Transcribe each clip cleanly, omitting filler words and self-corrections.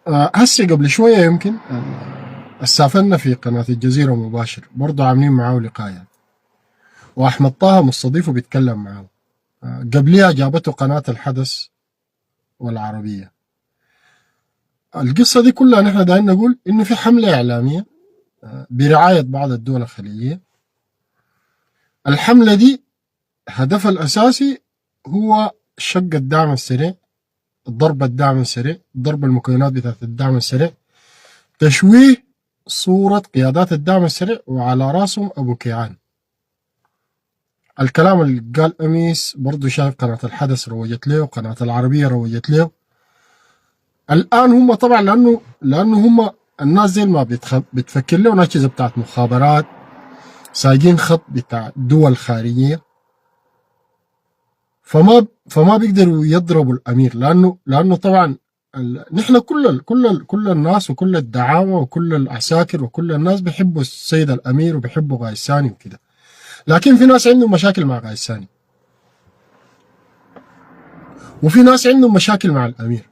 هسه قبل شوية يمكن سافرنا في قناة الجزيرة مباشر برضه عاملين معاه لقاء يعني. وأحمد طه مستضيفه بيتكلم معاه. قبلها جابته قناة الحدث والعربية. القصة دي كلها نحن دايما نقول إنه في حملة إعلامية برعاية بعض الدول الخليجية. الحملة دي هدفها الأساسي هو شق الدعم السريع، ضرب الدعم السريع، ضرب المكونات بتاعت الدعم السريع، تشويه صورة قيادات الدعم السريع وعلى راسهم أبو كيعان. الكلام اللي قال أميس برضو شايف قناة الحدث روجت له وقناة العربية روجت له. الآن هم طبعا لأنه هم الناس زي ما بتفكر له أجهزة بتاعت مخابرات، سايقين خط بتاع دول خارجية، فما بيقدروا يضربوا الأمير لأنه طبعا نحن كل الناس وكل الدعاوى وكل العساكر وكل الناس بيحبوا السيد الأمير وبيحبوا غايساني وكده. لكن في ناس عندهم مشاكل مع غايساني وفي ناس عندهم مشاكل مع الأمير،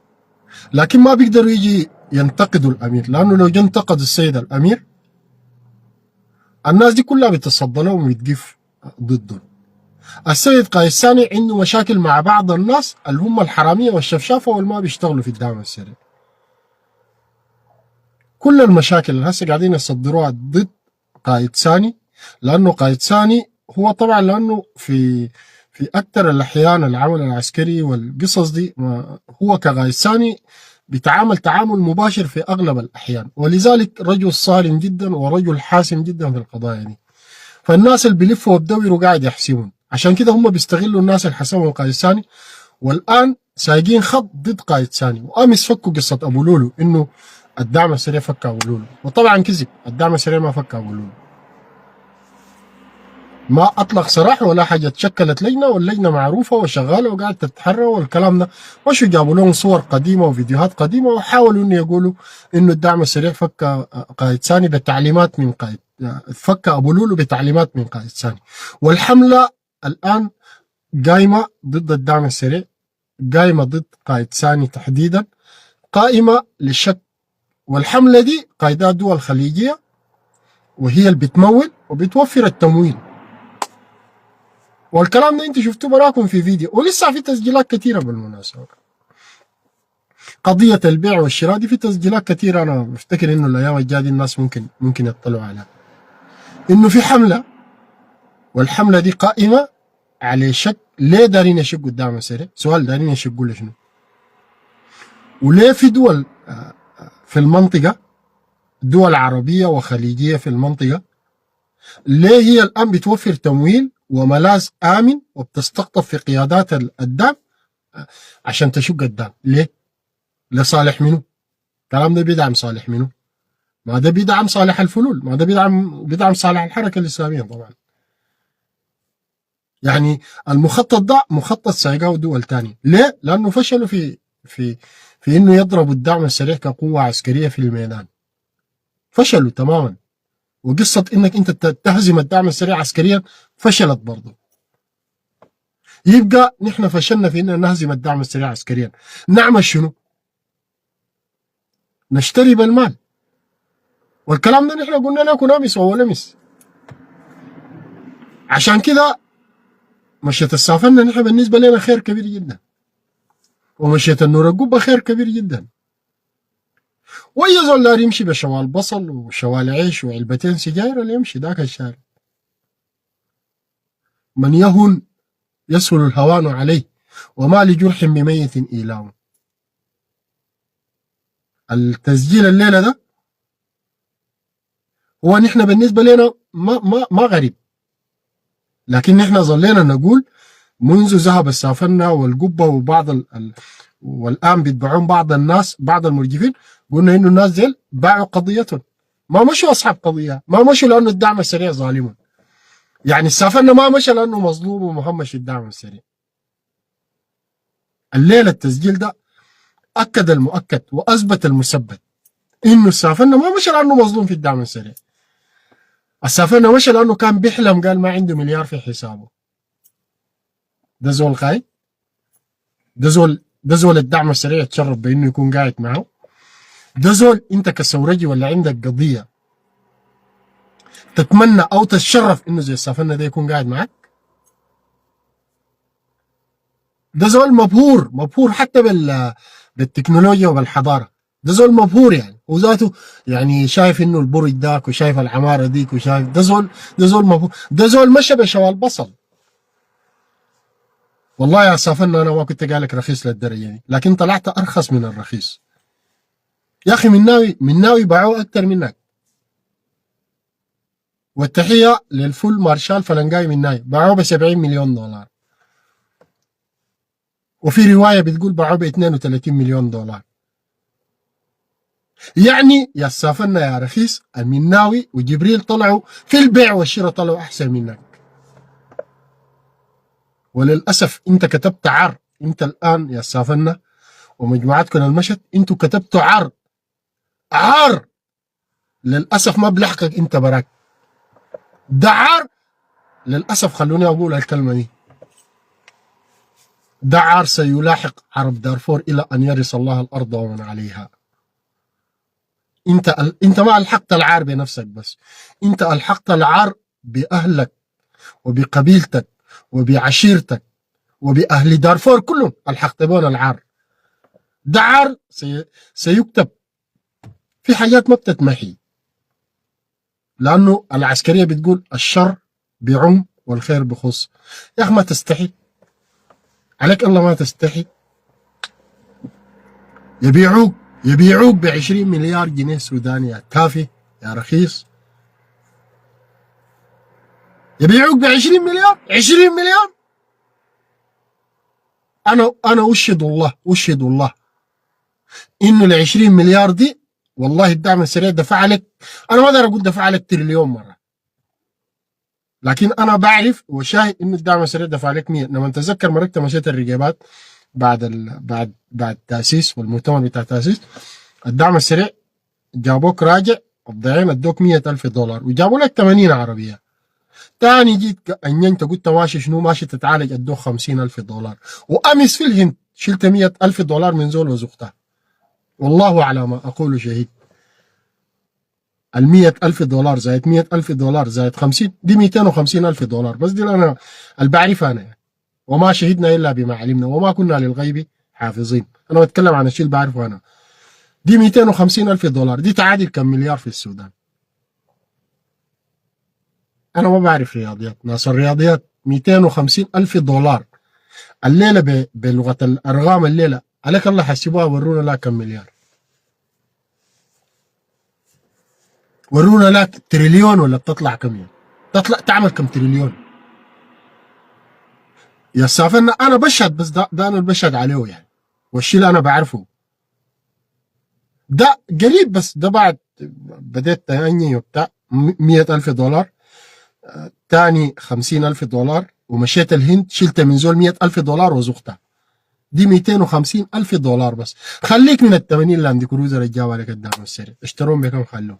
لكن ما بيقدروا يجي ينتقدوا الأمير، لأنه لو ينتقد السيد الأمير الناس دي كلها بتتصدى لهم ويتقف ضده. السيد قايساني عنده مشاكل مع بعض الناس اللي هم الحرامية والشفشافة واللي ما بيشتغلوا في الدعم السريع. كل المشاكل اللي هسه قاعدين يصدروها ضد قائد ثاني، لأنه قائد ثاني هو طبعا لأنه في أكثر الأحيان العمل العسكري والقصص دي هو كقائد ثاني بيتعامل تعامل مباشر في أغلب الأحيان، ولذلك رجل صارم جدا ورجل حاسم جدا في القضايا دي. فالناس اللي بيلفوا وبدوروا قاعد يحسبون، عشان كده هم بيستغلوا الناس اللي حسبهم قائد ثاني، والآن سايقين خط ضد قائد ثاني. وأمس فكوا قصة أبو لولو إنه الدعم السريع فك أبو لولو، وطبعا كذب، الدعم السريع ما فك أبو لولو، ما أطلق سراح ولا حاجة. تشكلت لجنة واللجنة معروفة وشغالة وقاعدة تتحرى والكلام ده. وشو جابوا لهم صور قديمة وفيديوهات قديمة وحاولوا إنه يقولوا إنه الدعم السريع فك قائد ثاني بتعليمات من قائد، فك أبو لولو بتعليمات من قائد ثاني. والحملة الآن قائمة ضد الدعم السريع، قائمة ضد قائد ثاني تحديدا، قائمة للشك. والحملة دي قائدات دول خليجية وهي اللي بتمول وبتوفر التمويل. والكلام ده انت شفتوه براكم في فيديو، ولسه في تسجيلات كثيرة بالمناسبة. قضية البيع والشراء دي في تسجيلات كثيرة، انا بفتكر انه الايام الجاية دي الناس ممكن يطلعوا عليها. انه في حملة، والحملة دي قائمة على شك. ليه دارين يشقوا الدعم السريع؟ سؤال، دارين يشقوا لشنو؟ وليه في دول في المنطقة، دول عربية وخليجية في المنطقة، ليه هي الآن بتوفر تمويل وملاذ آمن وبتستقطب في قيادات الدعم عشان تشق الدعم؟ ليه؟ لصالح منو؟ الكلام ده بيدعم صالح منو؟ ما ده بيدعم صالح الفلول، ما ده بيدعم صالح الحركة الإسلامية طبعا. يعني المخطط ده مخطط سايقاه دول تاني. ليه؟ لأنه فشلوا في إنه يضربوا الدعم السريع كقوة عسكرية في الميدان. فشلوا تماما. وقصة إنك أنت تهزم الدعم السريع عسكريا فشلت برضه. يبقى نحن فشلنا في إننا نهزم الدعم السريع عسكريا. نعمل شنو؟ نشتري بالمال. والكلام ده نحن قلنا لكم أمس وأول أمس. عشان كده مشيت السافرنا نحن بالنسبة لنا خير كبير جدا، ومشيت النور القبة خير كبير جدا. وأي زول دار يمشي بشوال بصل وشوال عيش وعلبتين سجاير اللي يمشي ذاك الشارع. من يهن يسهل الهوان عليه وما لجرح بميت إيلام. التسجيل الليلة ده هو نحن بالنسبة لنا ما غريب، لكن نحن ظلينا نقول منذ ذهب السافرنا والقبة وبعض والآن بيتبعون بعض الناس، بعض المرجفين، قلنا إنه الناس ديل باعوا قضيتهم، ما مشوا أصحاب قضية، ما مشوا لأنه الدعم السريع ظالمون. يعني السافرنا ما مشى لأنه مظلوم ومهمش الدعم السريع. الليلة التسجيل ده أكد المؤكد وأثبت المثبت إنه السافرنا ما مشى لأنه مظلوم في الدعم السريع. السافرنا مشى لأنه كان بيحلم، قال ما عنده مليار في حسابه. ده زول خاين؟ ده زول الدعم السريع يتشرف بانه يكون قاعد معه؟ ده زول انت كسورجي ولا عندك قضيه تتمنى او تتشرف انه زي السافنه ده يكون قاعد معك؟ ده زول مبهور، مبهور حتى بالتكنولوجيا وبالحضاره. ده زول مبهور يعني وذاته، يعني شايف انه البرج داك وشايف العماره ديك وشايف ده زول مبهور. ده زول مشى بشوال بصل. والله يا سافنة انا ما كنت قالك رخيص للدرجه دي، لكن طلعت ارخص من الرخيص. يا اخي من ناوي باعوه اكثر منك. والتحيه للفول مارشال فلنقاي من ناوي باعوه ب 70 مليون دولار، وفي روايه بتقول باعوه ب 32 مليون دولار. يعني يا سافنا يا رخيص، المناوي وجبريل طلعوا في البيع والشراء طلعوا احسن منك. وللاسف انت كتبت عر. انت الان يا سافنا ومجموعتكم المشت انتوا كتبتوا عر. عار. للاسف ما بلحقك انت براك. ده عار. للاسف خلوني اقول الكلمه دي. ده عار سيلاحق عرب دارفور الى ان يرث الله الارض ومن عليها. انت ما الحقت العار بنفسك بس، انت الحقت العار باهلك وبقبيلتك وبعشيرتك وبأهل دارفور كلهم الحقت بون العار. ده عار سيكتب في حاجات ما بتتمحي، لأنه العسكرية بتقول الشر بعم والخير بخص. يا أخي ما تستحي عليك الله، ما تستحي. يبيعوك ب20 مليار جنيه سوداني يا تافه يا رخيص. يبيعوك ب20 مليار، 20 مليار. أنا أشهد الله إنه ال20 مليار دي والله الدعم السريع دفع لك. أنا ما أقدر أقول دفع لك تريليون مرة، لكن أنا بعرف وشاهد إنه الدعم السريع دفع لك 100. لما تتذكر مرة مشيت الرقابات بعد التأسيس والمؤتمر بتاع التأسيس، الدعم السريع جابوك راجع الضيعين ادوك 100,000 دولار وجابوا لك 80 عربية. تاني جيت انت قلت ماشي شنو ماشي تتعالج ادوك 50,000 دولار. وامس في الهند شلت 100,000 دولار من زول وزوجته. والله على ما اقول شهيد. 100,000 دولار زائد 100,000 دولار زائد 50 دي 250,000 دولار بس. دي انا اللي بعرفها انا يعني. وما شهدنا الا بما علمنا وما كنا للغيب حافظين. انا بتكلم عن الشيء اللي بعرفه انا. دي 250,000 دولار دي تعادل كم مليار في السودان. أنا ما بعرف رياضيات، ناس الرياضيات 250,000 دولار الليلة بلغة الأرقام الليلة عليك الله حسبوها ورونا لا كم مليار. ورونا لا تريليون ولا بتطلع كم يعني. تطلع تعمل كم تريليون يا سافرنا. أنا بشهد بس ده أنا اللي بشهد عليه يعني. والشيء اللي أنا بعرفه ده قريب بس. ده بعد بديت تاني وبتاع 100,000 دولار، تاني 50,000 دولار، ومشيت الهند شلت من زول 100,000 دولار وزوجتها. دي 250,000 دولار بس. خليك من ال80 لاند كروزر اللي جابوا عليك الدعم السريع اشتروهم بكم خلوهم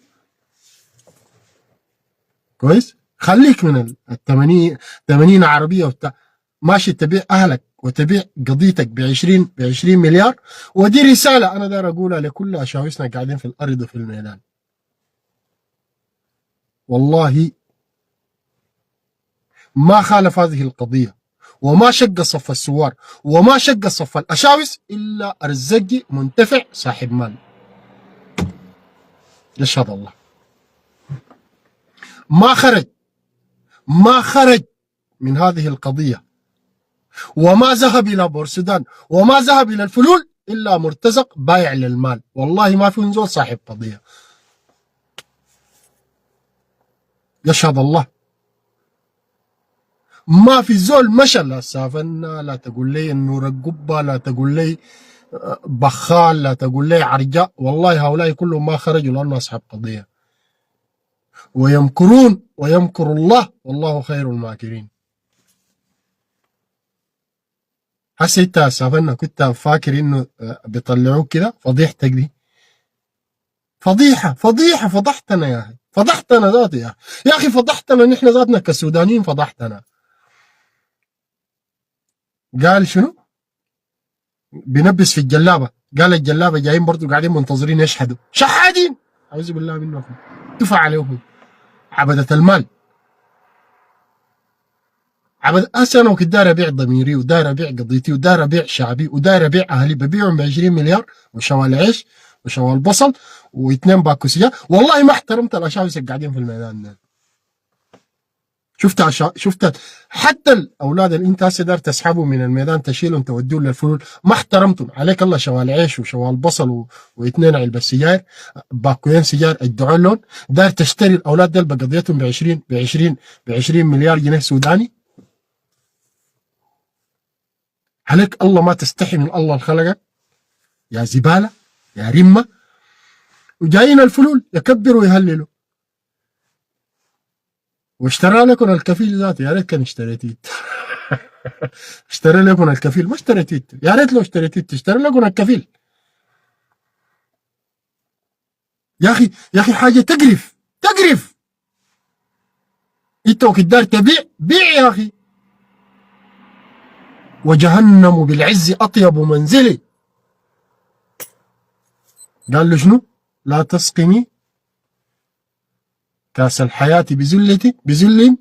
كويس. خليك من ال80 عربيه وبتاع ماشي تبيع اهلك وتبيع قضيتك ب20 مليار. ودي رساله انا داير اقولها لكل اشاوسنا قاعدين في الارض وفي الميدان. والله ما خالف هذه القضيه وما شق صف السوار وما شق صف الاشاوس الا ارزقي منتفع صاحب مال. يشهد الله. ما خرج من هذه القضيه وما ذهب الى بورسودان وما ذهب الى الفلول الا مرتزق بايع للمال. والله ما في زول صاحب قضيه. يشهد الله. ما في زول مشى. لا سافنا، لا تقول لي النور القبه، لا تقول لي بخال، لا تقول لي عرجاء. والله هؤلاء كلهم ما خرجوا لانه اصحاب قضيه. ويمكرون ويمكر الله والله خير الماكرين. هسه انت سافرنا كنت فاكر انه بيطلعوك كده فضيحتك دي فضيحه فضحتنا يا اخي. فضحتنا ذاتي يا اخي فضحتنا نحن ذاتنا كسودانيين. فضحتنا. قال شنو؟ بنبس في الجلابه قال الجلابه جايين برضه قاعدين منتظرين يشحدوا، شحادين اعوذ بالله منكم، دفع عليهم عبدة المال. عبد انا وكنت داير ابيع ضميري وداير ابيع قضيتي وداير ابيع شعبي وداير ابيع اهلي، ببيعهم ب 20 مليار وشوال عيش وشوال بصل واثنين باكو سجار. والله ما احترمت الاشاوس اللي قاعدين في الميدان ده. شفت حتى الاولاد اللي انت هسه داير تسحبهم من الميدان تشيلهم توديهم للفلول، ما احترمتم. عليك الله شوال عيش وشوال بصل واثنين علبه سجاير، باكوين سجاير ادعوا لهم. داير تشتري الاولاد دول بقضيتهم ب 20 مليار جنيه سوداني. عليك الله ما تستحي من الله اللي خلقك يا زباله يا رمه. وجايين الفلول يكبروا ويهللوا. واشترى لكم الكفيل ذاته، يا ريت كان اشتريتيه. اشترى لكم الكفيل، ما اشتريتيه. يا ريت لو اشتريتيه اشترى لكم الكفيل. يا اخي يا اخي حاجه تقرف تقرف. انت وكدار تبيع بيع يا اخي. وجهنم بالعز اطيب منزلي. قال له شنو؟ لا تسقني كاس الحياه بذل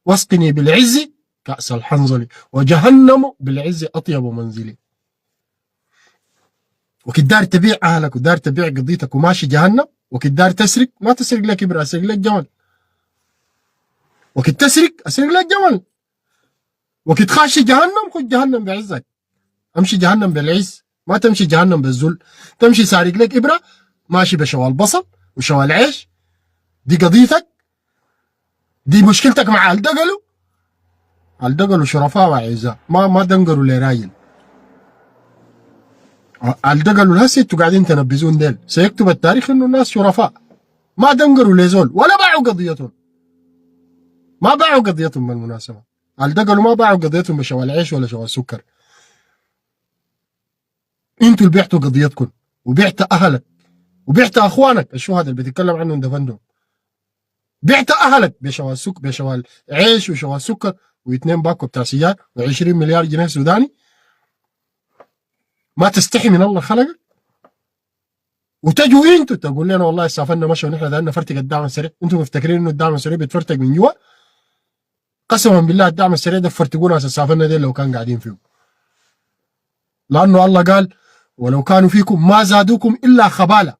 واسقني بالعز كأس الحنظل، وجهنم بالعز أطيب منزلي. وكدار تبيع أهلك ودار تبيع قضيتك وماشي جهنم. وكدار تسرق، ما تسرق لك إبرة، أسرق لك جمل. وكد تسرق أسرق لك جمل. وكد خاشي جهنم، خد جهنم بعزك. أمشي جهنم بالعز، ما تمشي جهنم بالذل. تمشي سارق لك إبرة، ماشي بشوال بصل وشوال عيش. دي قضيتك، دي مشكلتك مع الدقلو. الدقلو شرفاء وأعزاء، ما دنقروا لراجل. الدقلوا هسه انتوا قاعدين تنبذون ديل، سيكتب التاريخ انه الناس شرفاء ما دنقروا لزول ولا باعوا قضيتهم. ما باعوا قضيتهم بالمناسبه. الدقلوا ما باعوا قضيتهم بشوال عيش ولا شوال سكر. انتوا اللي بعتوا قضيتكم وبعت اهلك وبعت اخوانك الشهداء اللي بتتكلم عنهم دفندهم. بعت اهلك بشوال بشوال عيش وشوال سكر واثنين باكو بتاع سيار و20 مليار جنيه سوداني. ما تستحي من الله خلقك. وتجوا انتوا تقول لنا والله سافرنا مشى ونحن دارنا نفرتق الدعم السريع. انتوا مفتكرين انه الدعم السريع بيتفرتق من جوا؟ قسما بالله الدعم السريع ده فرتقونا سافرنا دي لو كان قاعدين فيه. لانه الله قال ولو كانوا فيكم ما زادوكم الا خباله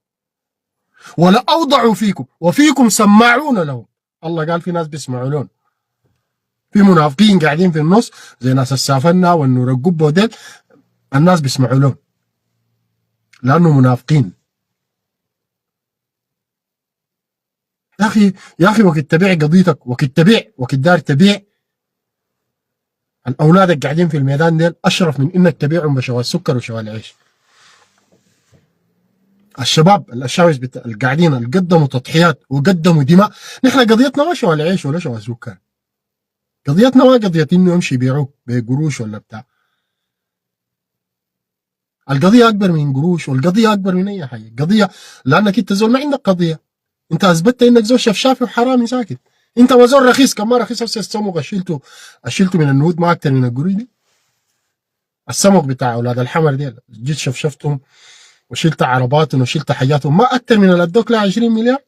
ولا اوضعوا فيكم وفيكم سماعون لهم. الله قال في ناس بيسمعوا لهم، في منافقين قاعدين في النص زي ناس السافرنا والنور القبه وديل. الناس بيسمعوا لهم لانه منافقين. يا اخي وقت تبيع قضيتك، وقت دار تبيع الاولاد اللي قاعدين في الميدان ديل اشرف من انك تبيعهم بشوال سكر وشوال عيش. الشباب الاشاوس القاعدين اللي قدموا تضحيات وقدموا دماء. نحن قضيتنا ما شوال عيش ولا شوال سكر. قضيتنا ما قضيه انه يمشي يبيعوك بقروش ولا بتاع. القضيه اكبر من قروش، والقضيه اكبر من اي حاجه. قضيه لانك انت زول ما عندك قضيه. انت اثبتت انك زول شفشافي وحرامي ساكت. انت ما زول رخيص، كم ما رخيص. هسه السمك شلته من النهود ما اكثر من القروش دي. السمك بتاع اولاد الحمر دي جيت شفشفتهم وشلت عرباتهم وشلت حاجاتهم ما اكثر من اللي ادوك لها 20 مليار.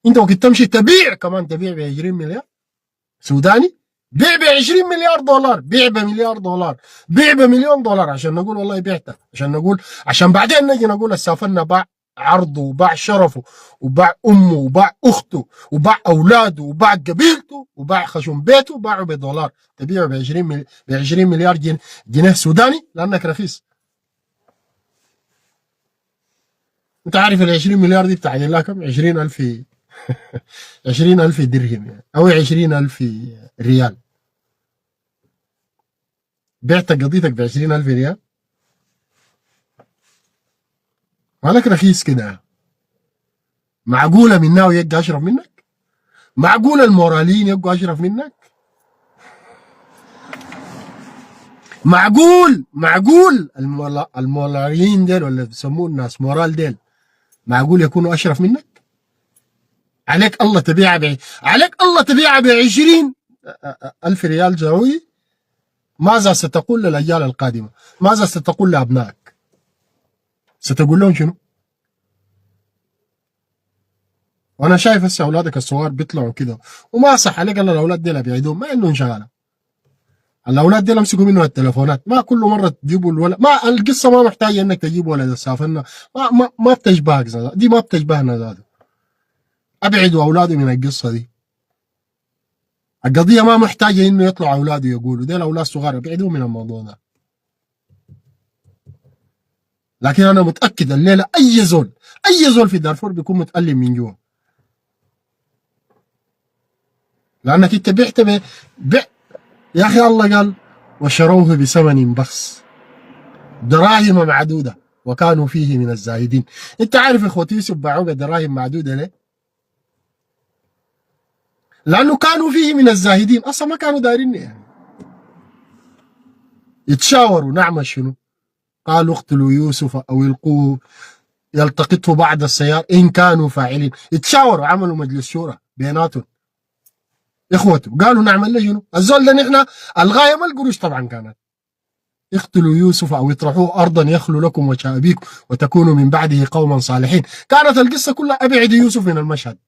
انت وقت تمشي تبيع كمان تبيع ب 20 مليار سوداني. بيع ب 20 مليار دولار، بيع بمليار دولار، بيع بمليون دولار عشان نقول والله بعتها، عشان بعدين نجي نقول السافرنا باع عرضه وباع شرفه وباع امه وباع اخته وباع اولاده وباع قبيلته وباع خشم بيته باعوا بدولار. تبيعه ب 20 مليار جنيه سوداني لانك رخيص. انت عارف ال 20 مليار دي بتاع لها كم؟ 20,000 20,000 درهم يعني او 20,000 ريال. بعت قضيتك ب 20,000 ريال؟ مالك رخيص كده. معقوله مناو يبقى اشرف منك؟ معقوله الموراليين يبقوا اشرف منك؟ معقول الموراليين ديل ولا بيسموه الناس مورال ديل معقول يكونوا اشرف منك؟ عليك الله تبيعها ب 20,000 ريال جوي. ماذا ستقول للأجيال القادمة؟ ماذا ستقول لأبنائك؟ ستقول لهم شنو؟ وانا شايف هسه اولادك الصغار بيطلعوا كده، وما صح عليك الا الاولاد ديل بيعيدوهم ما عندهم شغاله. الاولاد ديل امسكوا منه التليفونات، ما كل مره تجيبوا الولد، ما القصه ما محتاجه انك تجيب ولد السافرنا، ما بتشبهك دي ما بتشبهنا ذاته. ابعدوا اولاده من القصه دي. القضيه ما محتاجه انه يطلعوا اولاده يقولوا ديل اولاد صغار، ابعدوا من الموضوع ده. لكن انا متاكد الليله اي زول في دارفور بيكون متالم من جوا، لانك انت بعت يا اخي الله قال وشروه بثمن بخس دراهم معدوده وكانوا فيه من الزاهدين. انت عارف اخوتي يوسف باعوه بدراهم معدوده ليه؟ لانه كانوا فيه من الزاهدين، اصلا ما كانوا دايرين يعني يتشاوروا نعمل شنو؟ قالوا اقتلوا يوسف او القوه يلتقطه بعد السيار ان كانوا فاعلين. يتشاوروا، عملوا مجلس شورى بيناتهم اخوته، قالوا نعمل له شنو؟ الزول ده نحن الغايه ما القروش طبعا كانت اقتلوا يوسف او اطرحوه ارضا يخلو لكم وجه ابيكم وتكونوا من بعده قوما صالحين. كانت القصه كلها ابعد يوسف من المشهد.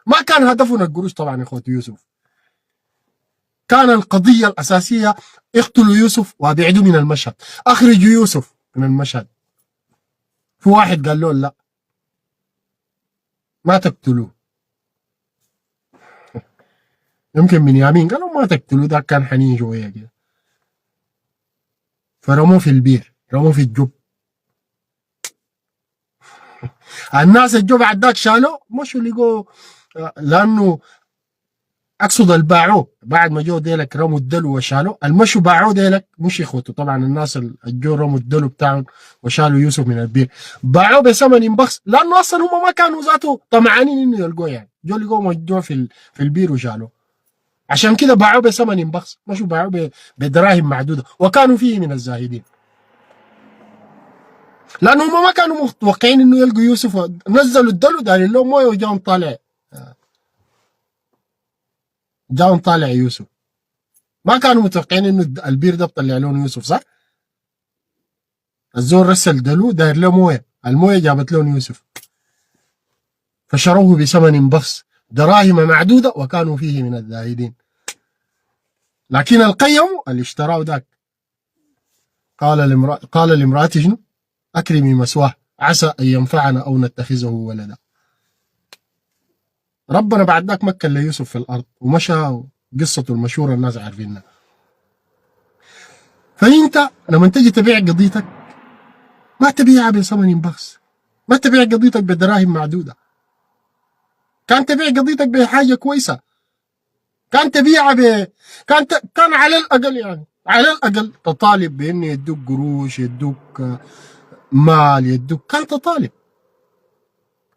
ما كان هدفنا القروش طبعا يا اخوتي يوسف، كان القضيه الاساسيه اقتلوا يوسف وابعدوا من المشهد، اخرجوا يوسف من المشهد. في واحد قال له لا ما تقتلوه، يمكن بنيامين قالوا ما تقتلوه، ده كان حنين شويه كده، فرموه في البير، رموه في الجب. الناس الجو بعد ذاك شالوه مشوا لقوا، لانه اقصد الباعوه بعد ما جو ديلك رموا الدلو وشالوه، المشوا باعوه ديلك مش اخوته طبعا، الناس الجو رموا الدلو بتاعهم وشالوا يوسف من البير، باعوه بثمن بخس، لانه اصلا هم ما كانوا ذاته طمعانين انه يلقوه، يعني جو لقوه موجود في البير وشالوه، عشان كده باعوه بثمن بخس، مشوا باعوه بدراهم معدوده وكانوا فيه من الزاهدين. لانه هم ما كانوا متوقعين انه يلقوا يوسف، نزلوا الدلو دارين لهم مويه وجاهم طالع، جاهم طالع يوسف. ما كانوا متوقعين انه البير ده بطلع لهم يوسف، صح؟ الزول رسل دلو داير له مويه، المويه جابت لهم يوسف. فشروه بثمن بخس دراهم معدوده وكانوا فيه من الزاهدين. لكن القيم اللي اشتراه ذاك قال لامرأته شنو؟ اكرمي مثواه عسى ان ينفعنا او نتخذه ولدا. ربنا بعد ذاك مكن ليوسف في الارض ومشى، قصته المشهوره الناس عارفينها. فانت لما تجي تبيع قضيتك ما تبيعها بثمن بخس، ما تبيع قضيتك بدراهم معدوده، كان تبيع قضيتك بحاجه كويسه، كان تبيعها كان على الاقل، يعني على الاقل تطالب بان يدوك قروش، يدوك مال، يدوك،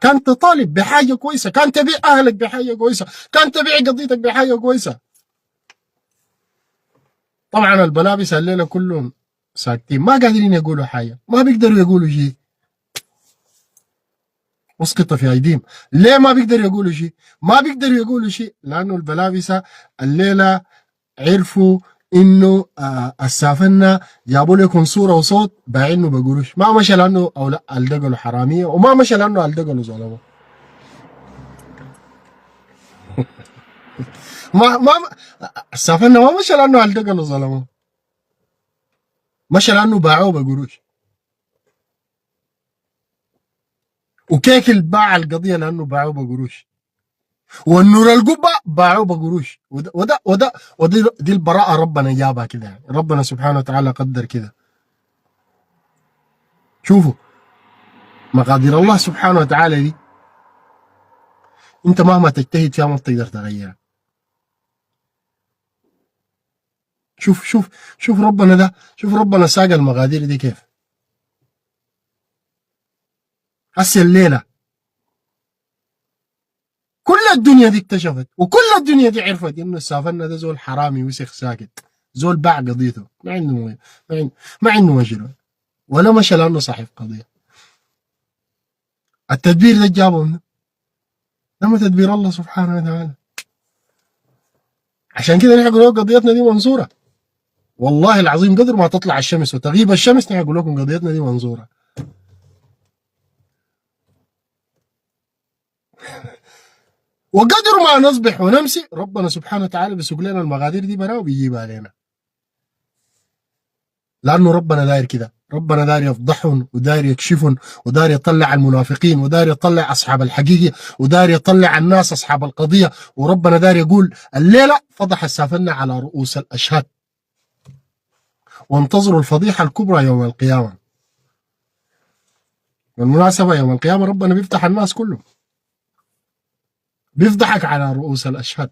كان تطالب بحاجه كويسه، كان تبيع اهلك بحاجه كويسه، كان تبيع قضيتك بحاجه كويسه. طبعا البلابس الليله كلهم ساكتين، ما قادرين يقولوا حاجه، ما بيقدروا يقولوا شيء، مسقطه في ايديهم. ليه ما بيقدروا يقولوا شيء؟ ما بيقدروا يقولوا شيء لانه البلابسه الليله عرفوا انه السافنه جابوا لكم صوره وصوت باعينه بقروش، ما مشى لانه او لا الدقلوا حراميه، وما مشى لانه الدقلوا ظلمه. ما السافنه ما مشى لانه الدقلوا ظلمه، مشى لانه باعوه بقروش. وكيك باع القضيه لانه باعوه بقروش، والنور القبه باعوه بقروش. ودي البراءه ربنا جابها كده، يعني ربنا سبحانه وتعالى قدر كده. شوفوا مقادير الله سبحانه وتعالى دي انت مهما تجتهد فيها ما بتقدر تغيرها. شوف ربنا ده، شوف ربنا ساق المقادير دي كيف. هسه الليله كل الدنيا دي اكتشفت، وكل الدنيا دي عرفت انه السافنا ده زول حرامي وسخ ساكت، زول باع قضيته، ما عنده مجرى ولا مشى لانه صاحب قضيه. التدبير ده جابه منه؟ لما تدبير الله سبحانه وتعالى. عشان كده نحن نقول قضيتنا دي منصوره، والله العظيم قدر ما تطلع الشمس وتغيب الشمس نحن نقول لكم قضيتنا دي منظوره. وقدر ما نصبح ونمسي ربنا سبحانه وتعالى بيسوق لنا المقادير دي برا وبيجيبها علينا، لانه ربنا داير كده، ربنا داير يفضحهم وداير يكشفهم وداير يطلع المنافقين وداير يطلع اصحاب الحقيقه وداير يطلع الناس اصحاب القضيه، وربنا داير يقول الليله فضح السافلنا على رؤوس الاشهاد، وانتظروا الفضيحه الكبرى يوم القيامه. بالمناسبه يوم القيامه ربنا بيفتح الناس كلهم، بيفضحك على رؤوس الاشهاد.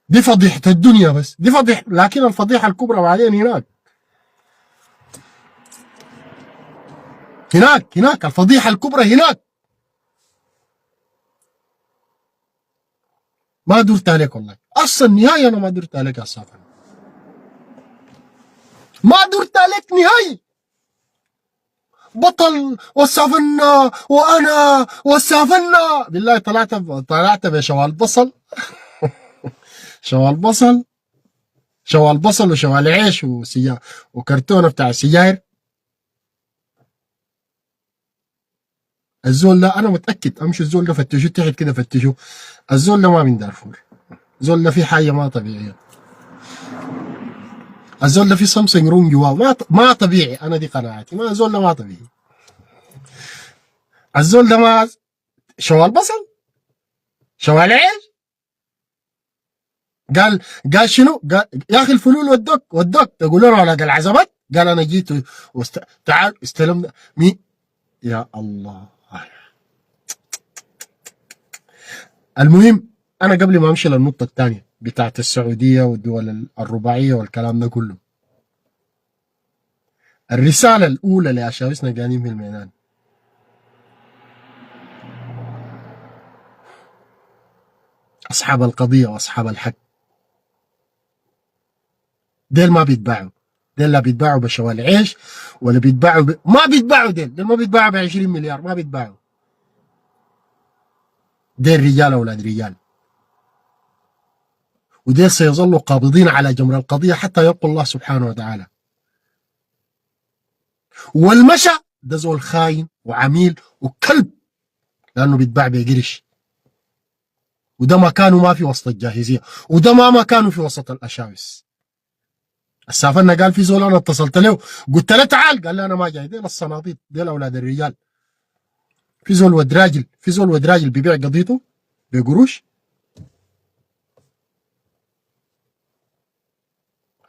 دي فضيحه الدنيا بس، دي فضيحه، لكن الفضيحه الكبرى بعدين هناك. هناك الفضيحه الكبرى هناك. ما درت عليك والله، اصلا نهايه انا ما درت عليك يا صافي، ما درت عليك نهائي. بطل والسافنا وانا والسافنا، بالله طلعت بشوال بصل شوال بصل شوال بصل وشوال عيش وكرتونه بتاع سجاير. الزول ده انا متاكد، امشي الزول ده فتشوه تحت كده، فتشوه الزول ده ما من دارفور، الزول ده في حاجه ما طبيعيه، الزول ده في سمسم رون جواه ما طبيعي. انا دي قناعتي، ما الزول ده ما طبيعي، الزول ده ما شوال بصل شوال عيش. قال شنو؟ قال يا اخي الفلول ودوك تقول له على العزبات. قال انا جيت تعال استلمنا مين. يا الله. المهم انا قبل ما امشي للنقطه الثانيه بتاعت السعوديه والدول الرباعيه والكلام ده كله، الرساله الاولى لاشاوسنا قاعدين في الميدان، اصحاب القضيه واصحاب الحق، ديل ما بيتباعوا، ديل لا بيتباعوا بشوال عيش ولا بيتباعوا ما بيتباعوا، ديل ما بيتباعوا ب 20 مليار، ما بيتباعوا. ديل رجال اولاد رجال، وديل سيظلوا قابضين على جمر القضيه حتى يلقوا الله سبحانه وتعالى. والمشى ده زول خاين وعميل وكلب، لانه بيتباع بقرش، وده مكانه ما في وسط الجاهزيه، وده ما مكانه في وسط الاشاوس. السافرنا قال في زول انا اتصلت له قلت له تعال، قال لي انا ما جاي. ديل الصناديد، ديل اولاد الرجال. في زول ودراجل، في زول ودراجل بيبيع قضيته بقروش.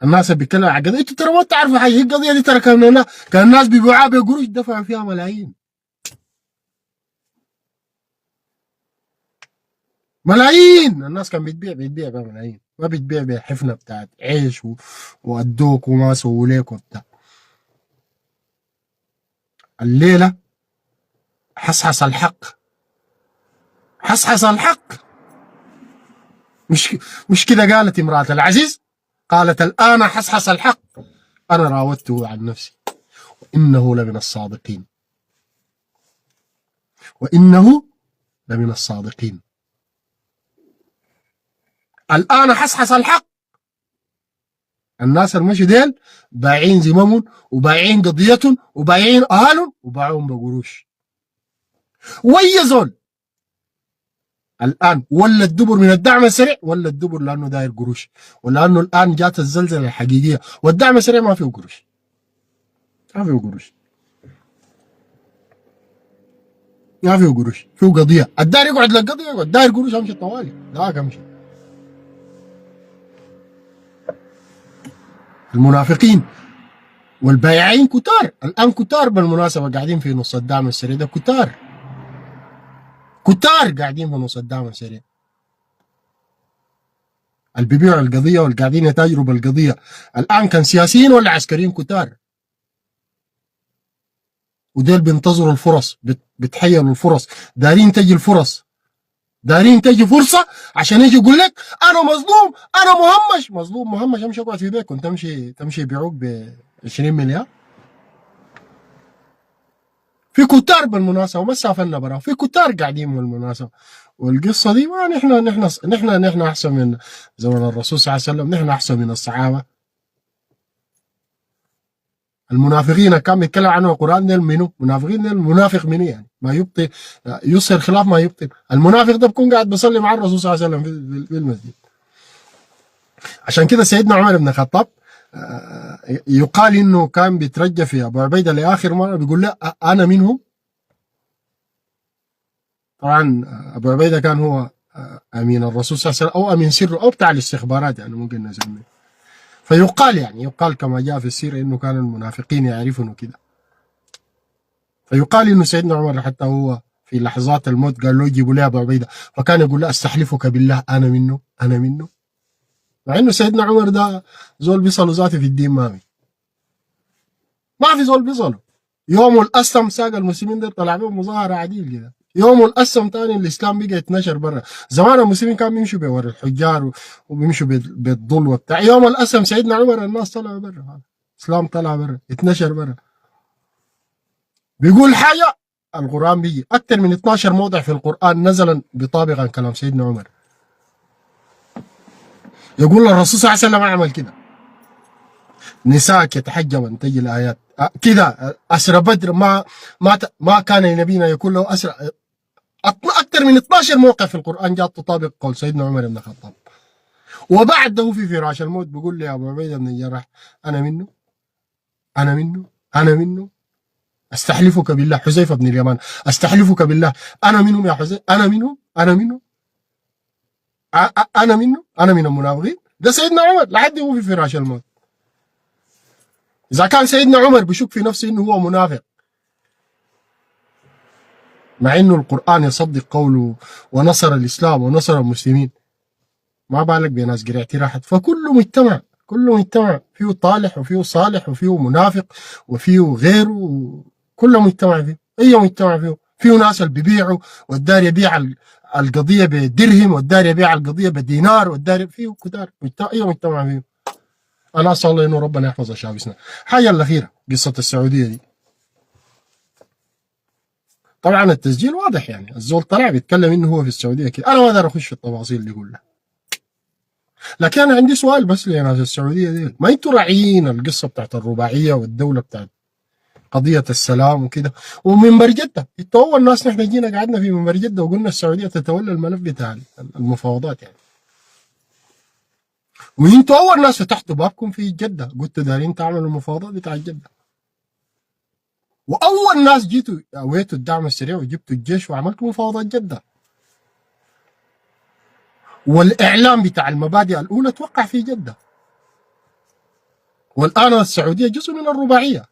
الناس اللي بيتكلموا عن قضيه انتوا ترى ما تعرفوا حاجه، هي القضيه دي ترى كان الناس بيبيعوها بقروش دفعوا فيها ملايين، ملايين. الناس كان بتبيع بملايين، ما بتبيع بحفنه بتاعت عيش وادوك وما سووا ليك وبتاع. الليله حصحص الحق، حصحص الحق. مش مش كده قالت امراه العزيز؟ قالت الان حصحص الحق، انا راودته عن نفسي وانه لمن الصادقين، وانه لمن الصادقين. الان حصحص الحق. الناس المشي ديل بايعين زمامهم وبايعين قضيتهم وبايعين اهلهم وباعوهم بقروش. ويا زول الان ولا الدبر من الدعم السريع ولا الدبر لانه داير قروش، ولانه الان جات الزلزله الحقيقيه، والدعم السريع ما فيه قروش، ما فيه قروش، ما فيه قروش، فيه قضيه. الداير يقعد للقضيه يقعد، داير قروش امشي طوالي ذاك امشي. المنافقين والبايعين كتار الان، كتار بالمناسبه قاعدين في نص الدعم السريع ده، كتار قاعدين في نص الدعم السريع، اللي بيبيعوا القضيه واللي قاعدين يتاجروا بالقضيه الان كان سياسيين ولا عسكريين كتار، وديل بينتظروا الفرص، بتحيلوا الفرص، دارين تجي الفرص، دارين تجي فرصه عشان يجي يقول لك انا مظلوم، انا مهمش. مظلوم مهمش، امشي اقعد في بيتكم، تمشي يبيعوك ب 20 مليار. في كتار بالمناسبه، وما سافرنا برا، في كتار قاعدين بالمناسبه. والقصه دي ما نحن احسن من زمن الرسول صلى الله عليه وسلم، نحن احسن من الصحابه. المنافقين كان بيتكلم عنه القران ديل منو؟ منافقين ديل، منافق منو يعني؟ ما يبطل، يصهر خلاف ما يبطل. المنافق ده بيكون قاعد بيصلي مع الرسول صلى الله عليه وسلم في المسجد. عشان كده سيدنا عمر بن الخطاب يقال انه كان بيترجى في ابو عبيده لاخر مره، بيقول له انا منهم. طبعا ابو عبيده كان هو امين الرسول صلى الله عليه وسلم، او امين سره، او بتاع الاستخبارات يعني ممكن نسميه. فيقال يعني يقال كما جاء في السيره انه كان المنافقين يعرفونه كده. فيقال انه سيدنا عمر حتى هو في لحظات الموت قال له جيبوا لي ابو عبيده، فكان يقول له استحلفك بالله انا منه، انا منه. مع انه سيدنا عمر ده زول بيصلوا ذاته في الدين، ما في زول بيصلوا. يوم الاسلم ساق المسلمين ده طلع بهم مظاهره عديل كده، يوم الاسلم تاني الاسلام بقى يتنشر برا. زمان المسلمين كانوا بيمشوا بورا الحجار وبيمشوا بالظل وبتاع، يوم الاسلم سيدنا عمر الناس طلعوا برا، الاسلام طلع برا، اتنشر برا. بيقول حاجه القران بيجي اكثر من 12 موضع في القران نزلا بطابق عن كلام سيدنا عمر. يقول الرسول صلى الله عليه وسلم اعمل كده، نساءك يتحجبن، تجي الايات كده. اسرى بدر ما كان لنبينا يكون له اسرى. اكثر من 12 موقع في القران جاءت تطابق قول سيدنا عمر بن الخطاب. وبعده في فراش الموت بيقول لي يا ابو عبيده بن الجراح انا منه، انا منه، انا منه. استحلفك بالله، حذيفه بن اليمان، استحلفك بالله انا منهم يا حذيفه، انا منهم، انا منهم، انا منه، انا من المنافقين. ده سيدنا عمر لحد هو في فراش الموت. اذا كان سيدنا عمر بيشك في نفسه انه هو منافق، مع انه القران يصدق قوله ونصر الاسلام ونصر المسلمين، ما بالك بناس قريعتي راحت. فكل مجتمع، كل مجتمع فيه طالح وفيه صالح وفيه منافق وفيه غيره، كل مجتمع فيه، اي مجتمع فيه ناس اللي بيبيعوا والدار يبيع القضيه بدرهم، والدار يبيع القضيه بدينار، والدار فيه كتار، اي مجتمع فيه. انا اسال الله انه ربنا يحفظ شعبنا. حاجه الاخيره قصه السعوديه دي، طبعا التسجيل واضح يعني، الزول طلع بيتكلم انه هو في السعوديه كده، انا ما اقدر اخش في التفاصيل دي كلها. لكن انا عندي سؤال بس لناس السعوديه دي، ما انتوا راعيين القصه بتاعت الرباعيه والدوله بتاعت قضيه السلام وكده؟ ومنبر جده، انتوا اول ناس نحن جينا قعدنا في منبر جده وقلنا السعوديه تتولى الملف بتاع المفاوضات يعني. وانتوا اول ناس فتحتوا بابكم في جده، قلتوا دارين تعملوا المفاوضات بتاع جده. واول ناس جيتوا اويتوا الدعم السريع وجبتوا الجيش وعملتوا مفاوضات جده. والاعلام بتاع المبادئ الاولى توقع في جده. والان السعوديه جزء من الرباعيه.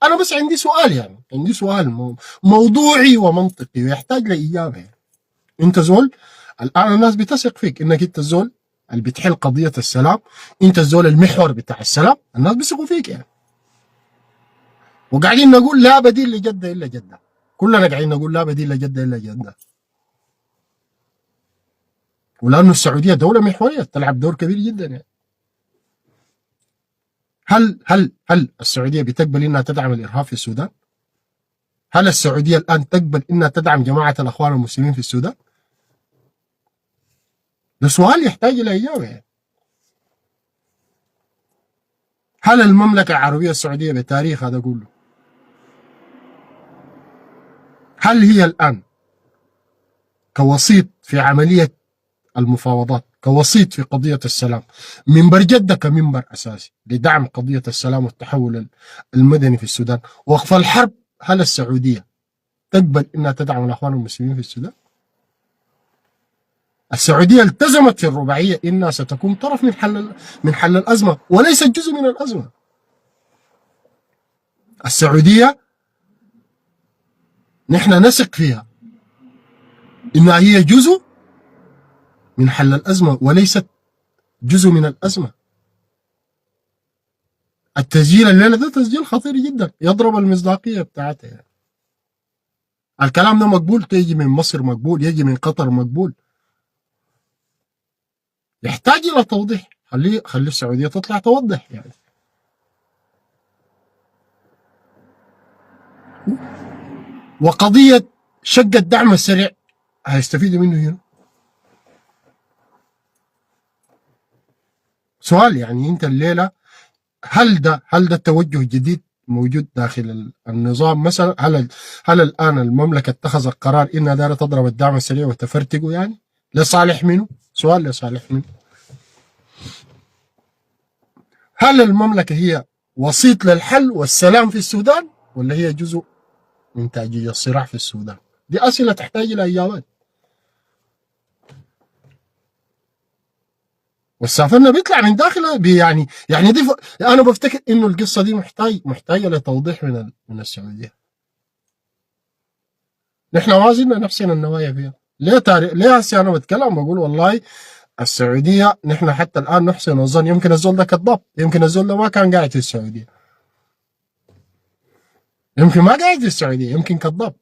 انا بس عندي سؤال يعني، عندي سؤال موضوعي ومنطقي ويحتاج لاجابه يعني. انت زول الان الناس بتثق فيك انك انت الزول اللي بتحل قضيه السلام، انت الزول المحور بتاع السلام، الناس بيثقوا فيك يعني. وقاعدين نقول لا بديل لجده الا جده، كلنا قاعدين نقول لا بديل لجده الا جده. ولانه السعوديه دوله محوريه تلعب دور كبير جدا يعني. هل السعوديه بتقبل انها تدعم الارهاب في السودان؟ هل السعوديه الان تقبل انها تدعم جماعه الاخوان المسلمين في السودان؟ ده سؤال يحتاج الى اجابه يعني. هل المملكه العربيه السعوديه بتاريخ هذا كله، هل هي الان كوسيط في عمليه المفاوضات، كوسيط في قضيه السلام، منبر جده كمنبر اساسي لدعم قضيه السلام والتحول المدني في السودان، وقف الحرب، هل السعوديه تقبل انها تدعم الاخوان المسلمين في السودان؟ السعوديه التزمت في الرباعيه انها ستكون طرف من حل الازمه وليست جزء من الازمه. السعوديه نحن نثق فيها انها هي جزء من حل الازمه وليست جزء من الازمه. التسجيل الليله ده تسجيل خطير جدا يضرب المصداقيه بتاعتها يعني. الكلام ده مقبول، يجي من مصر مقبول، يجي من قطر مقبول، يحتاج الى توضيح. خلي السعوديه تطلع توضح يعني. وقضية شق الدعم السريع هيستفيدوا منه هنا. سؤال يعني انت الليلة، هل ده التوجه الجديد موجود داخل النظام مثلا؟ هل الآن المملكة اتخذت قرار انها دايرة تضرب الدعم السريع وتفرتقه يعني؟ لصالح منه؟ سؤال لصالح منه؟ هل المملكة هي وسيط للحل والسلام في السودان، ولا هي جزء من تأجيج الصراع في السودان؟ دي أسئلة تحتاج إلى إجابات. والسافرنا بيطلع من داخله يعني دي انا بفتكر انه القصه دي محتاجه لتوضيح من السعوديه. نحن ما زلنا نحسن النوايا فيها. ليه هسه انا بتكلم بقول والله السعوديه نحن حتى الان نحسن الظن، يمكن الزول ده كذاب، يمكن الزول ده ما كان قاعد في السعوديه، يمكن ما قاعد في السعوديه، يمكن كذاب.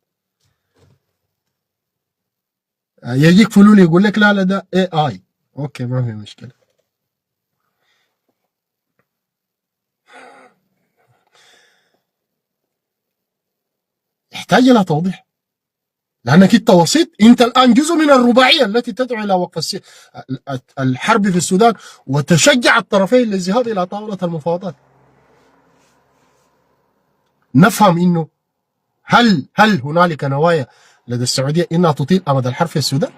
يجيك فلول يقول لك لا ده AI. اوكي ما في مشكله. يحتاج الى توضيح، لانك انت وسيط، انت الان جزء من الرباعيه التي تدعو الى وقف الحرب في السودان وتشجع الطرفين للذهاب الى طاوله المفاوضات. نفهم انه هل هنالك نوايا لدى السعوديه انها تطيل امد الحرب في السودان؟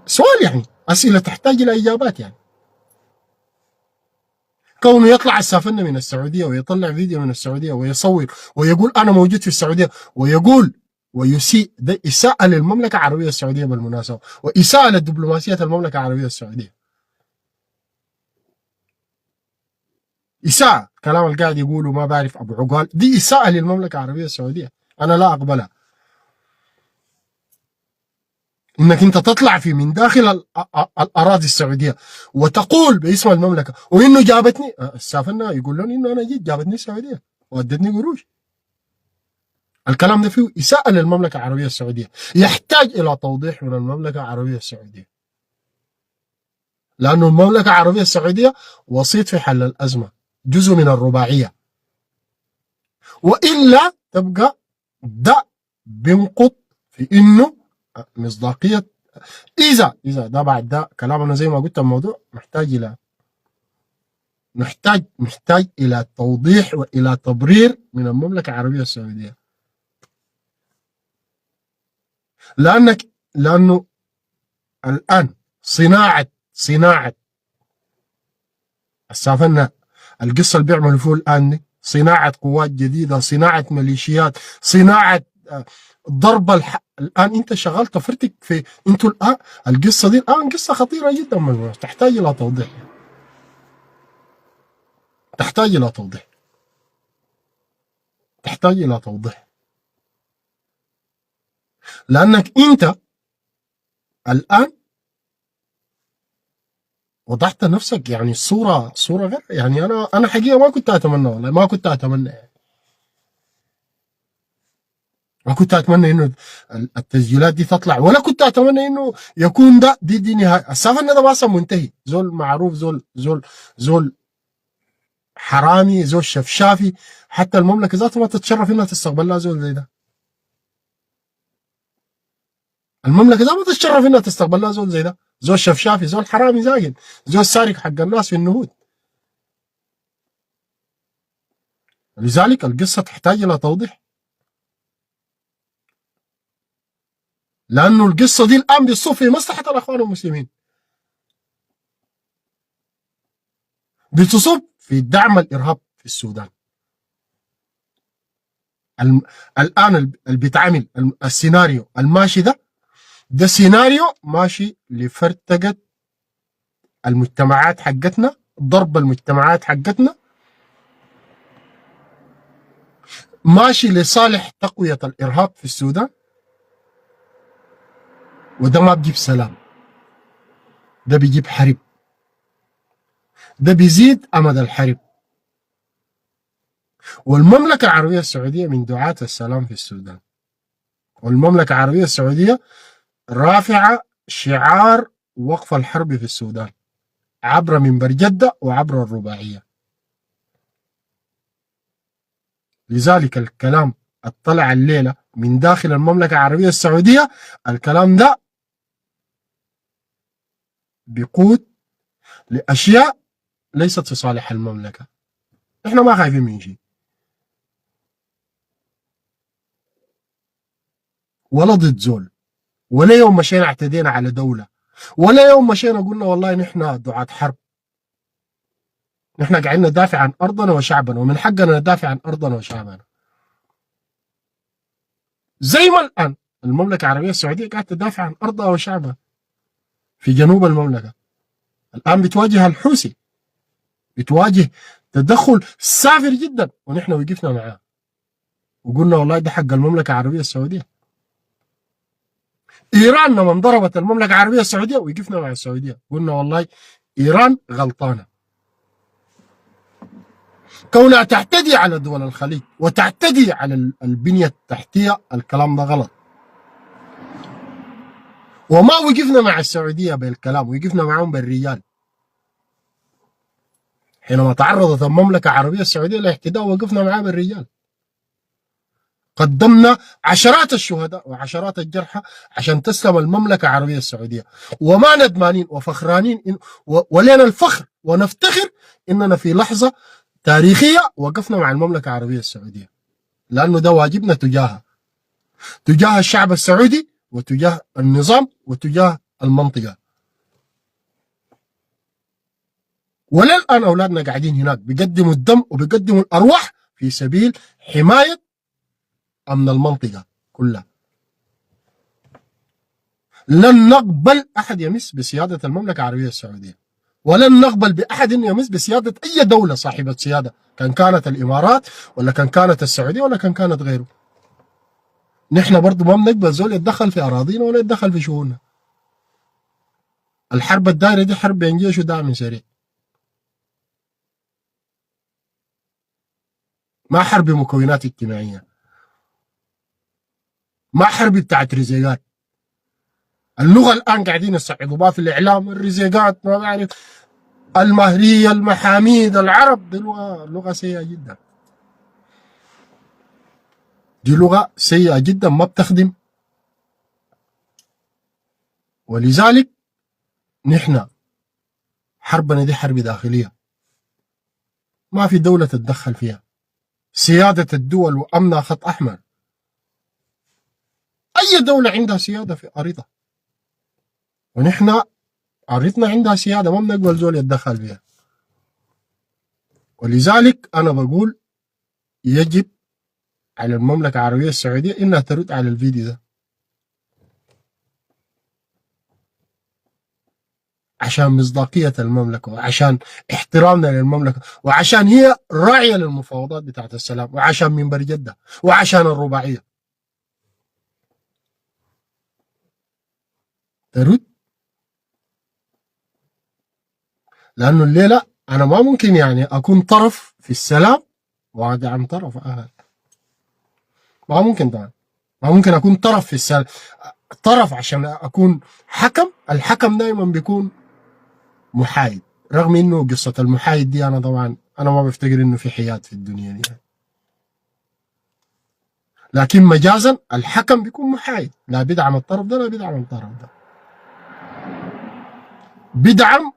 سؤال يعني، اسئله تحتاج الى اجابات يعني. كونه يطلع السافنه من السعوديه ويطلع فيديو من السعوديه ويصور ويقول انا موجود في السعوديه ويقول ويسيء، ده اساءه للمملكه العربيه السعوديه بالمناسبه، واساءه لدبلوماسيه المملكه العربيه السعوديه. اساءه، كلام اللي قاعد يقوله ما بعرف ابو عقال، دي اساءه للمملكه العربيه السعوديه، انا لا اقبلها. انك انت تطلع في من داخل الاراضي السعوديه وتقول باسم المملكه وانه جابتني السافنه يقول لهم انه انا جيت جابتني السعوديه وادتني قروش. الكلام ده فيه اساءه للمملكه العربيه السعوديه، يحتاج الى توضيح من المملكه العربيه السعوديه، لانه المملكه العربيه السعوديه وسيط في حل الازمه، جزء من الرباعيه، والا تبقى ده بينقض في انه مصداقيه. اذا ده بعد ده كلامنا زي ما قلت، الموضوع محتاج الى توضيح والى تبرير من المملكه العربيه السعوديه. لانه الان صناعه السافنه، القصه اللي بيعملوا فيه الان دي صناعه قوات جديده، صناعه ميليشيات، صناعه ضرب الان انت شغال تفرتك في انتوا الان. القصه دي الان قصه خطيره جدا من تحتاج الى توضيح، تحتاج الى توضيح، تحتاج الى توضيح. لانك انت الان وضحت نفسك يعني صوره غير يعني. انا حقيقه ما كنت اتمنى، والله ما كنت اتمنى يعني. ما كنت اتمنى انه التسجيلات دي تطلع، ولا كنت اتمنى انه يكون دي نهايه السفر. ده ما منتهي، زول معروف، زول حرامي، زول شفشافي، حتى المملكه ذاتها ما تتشرف انها تستقبل لها زول زي ده. المملكه ذاتها ما تتشرف انها تستقبل لها زول زي ده، زول شفشافي، زول حرامي زاهد، زول سارق حق الناس في النهود. لذلك القصه تحتاج الى توضيح، لانه القصه دي الان بتصب في مصلحه الاخوان المسلمين، بتصب في دعم الارهاب في السودان. الان اللي بيتعمل السيناريو الماشي ده سيناريو ماشي لفرتقة المجتمعات حقتنا، ضرب المجتمعات حقتنا، ماشي لصالح تقوية الإرهاب في السودان. وده ما بيجيب سلام، ده بيجيب حرب، ده بيزيد أمد الحرب. والمملكة العربية السعودية من دعاة السلام في السودان، والمملكة العربية السعودية رافعة شعار وقف الحرب في السودان عبر منبر جدة وعبر الرباعية. لذلك الكلام اطلع الليلة من داخل المملكة العربية السعودية، الكلام ده بيقود لأشياء ليست في صالح المملكة. احنا ما خايفين من شيء ولا ضد زول، ولا يوم مشينا اعتدينا على دولة، ولا يوم مشينا قلنا والله نحن دعاة حرب. نحن قاعدين ندافع عن أرضنا وشعبنا، ومن حقنا ندافع عن أرضنا وشعبنا. زي ما الآن المملكة العربية السعودية قاعدة تدافع عن أرضها وشعبها في جنوب المملكة. الآن بتواجه الحوثي، بتواجه تدخل سافر جدا، ونحن وقفنا معاه وقلنا والله ده حق المملكة العربية السعودية. إيران لما ضربت المملكة العربية السعودية وقفنا مع السعودية، قلنا والله إيران غلطانة كونها تعتدي على دول الخليج وتعتدي على البنية التحتية. الكلام ده غلط، وما وقفنا مع السعودية بالكلام، وقفنا معهم بالرجال. حينما تعرضت المملكة العربية السعودية لاعتداء وقفنا معها بالرجال، قدمنا عشرات الشهداء وعشرات الجرحى عشان تسلم المملكة العربية السعودية، وما ندمانين وفخرانين ولنا الفخر ونفتخر إننا في لحظة تاريخية وقفنا مع المملكة العربية السعودية، لأنه ده واجبنا تجاه الشعب السعودي وتجاه النظام وتجاه المنطقة. وللآن أولادنا قاعدين هناك بيقدموا الدم وبيقدموا الأرواح في سبيل حماية أمن المنطقة كلها. لن نقبل أحد يمس بسيادة المملكة العربية السعودية، ولن نقبل بأحد يمس بسيادة أي دولة صاحبة سيادة، كانت الإمارات ولا كانت السعودية ولا كانت غيره. نحن برضو ما بنقبل زول يتدخل في أراضينا ولا يتدخل في شؤوننا. الحرب الدائرة دي حرب بين جيش ودعم سريع، ما حرب مكونات اجتماعية، ما حرب بتاعت رزيقات. اللغة الآن قاعدين يصعدوا بها في الإعلام، الرزيقات ما بعرف المهرية المحاميد العرب، دي لغة سيئة جدا، دي لغة سيئة جدا ما بتخدم. ولذلك نحن حربنا دي حرب داخلية ما في دولة تتدخل فيها. سيادة الدول وأمنها خط أحمر. أي دولة عندها سيادة في أرضها، ونحن أرضنا عندها سيادة ما بنقبل زول يتدخل فيها. ولذلك أنا بقول يجب على المملكة العربية السعودية إنها ترد على الفيديو ده، عشان مصداقية المملكة، وعشان احترامنا للمملكة، وعشان هي راعية للمفاوضات بتاعت السلام، وعشان منبر جدة، وعشان الرباعية. ترد، لأنه الليلة أنا ما ممكن يعني أكون طرف في السلام وأدعم طرف آخر. ما ممكن ده، ما ممكن أكون طرف في السلام، طرف عشان أكون حكم. الحكم دائما بيكون محايد، رغم إنه قصة المحايد دي أنا طبعا أنا ما بفتكر إنه في حياد في الدنيا دي، لكن مجازا الحكم بيكون محايد، لا بيدعم الطرف ده لا بيدعم الطرف ده، بيدعم